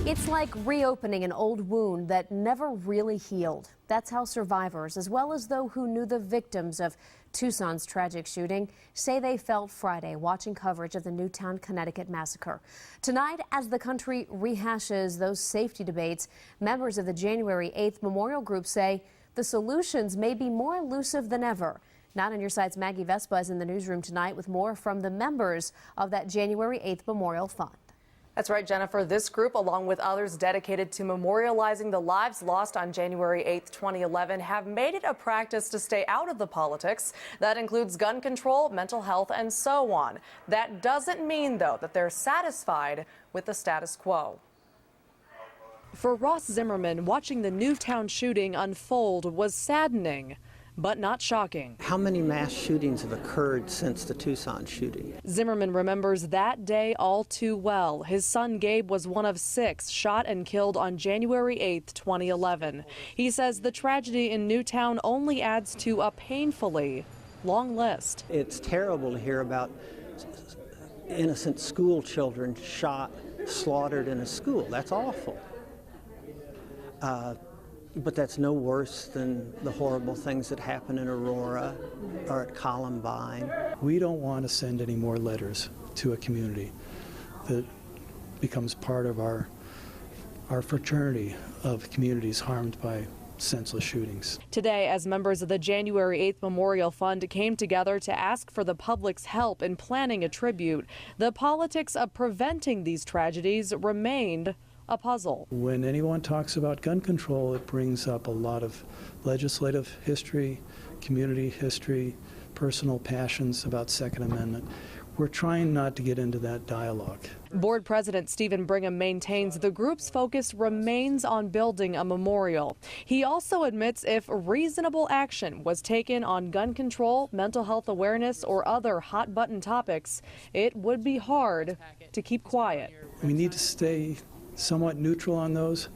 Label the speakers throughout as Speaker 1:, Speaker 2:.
Speaker 1: It's like reopening an old wound that never really healed. That's how survivors, as well as those who knew the victims of Tucson's tragic shooting, say they felt Friday watching coverage of the Newtown, Connecticut massacre. Tonight, as the country rehashes those safety debates, members of the January 8th memorial group say the solutions may be more elusive than ever. Not on Your Side's Maggie Vespa is in the newsroom tonight with more from the members of that January 8th Memorial Fund.
Speaker 2: That's right, Jennifer. This group, along with others dedicated to memorializing the lives lost on January 8th, 2011, have made it a practice to stay out of the politics. That includes gun control, mental health, and so on. That doesn't mean, though, that they're satisfied with the status quo. For Ross Zimmerman, watching the Newtown shooting unfold was saddening, but not shocking.
Speaker 3: How many mass shootings have occurred since the Tucson shooting?
Speaker 2: Zimmerman remembers that day all too well. His son Gabe was one of 6 shot and killed on January 8th, 2011. He says the tragedy in Newtown only adds to a painfully long list.
Speaker 3: It's terrible to hear about innocent school children shot, slaughtered in a school. That's awful. But that's no worse than the horrible things that happen in Aurora or at Columbine.
Speaker 4: We don't want to send any more letters to a community that becomes part of our fraternity of communities harmed by senseless shootings.
Speaker 2: Today, as members of the January 8th Memorial Fund came together to ask for the public's help in planning a tribute, the politics of preventing these tragedies remained a puzzle.
Speaker 4: When anyone talks about gun control, it brings up a lot of legislative history, community history, personal passions about Second Amendment. We're trying not to get into that dialogue.
Speaker 2: Board President Stephen Brigham maintains the group's focus remains on building a memorial. He also admits if reasonable action was taken on gun control, mental health awareness, or other hot-button topics, it would be hard to keep quiet.
Speaker 4: We need to stay somewhat neutral on those,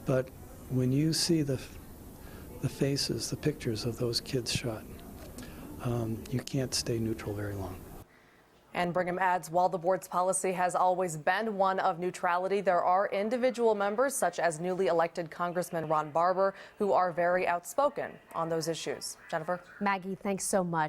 Speaker 4: but when you see the faces, the pictures of those kids shot, you can't stay neutral very long.
Speaker 2: And Brigham adds, while the board's policy has always been one of neutrality, there are individual members, such as newly elected Congressman Ron Barber, who are very outspoken on those issues. Jennifer?
Speaker 1: Maggie, thanks so much.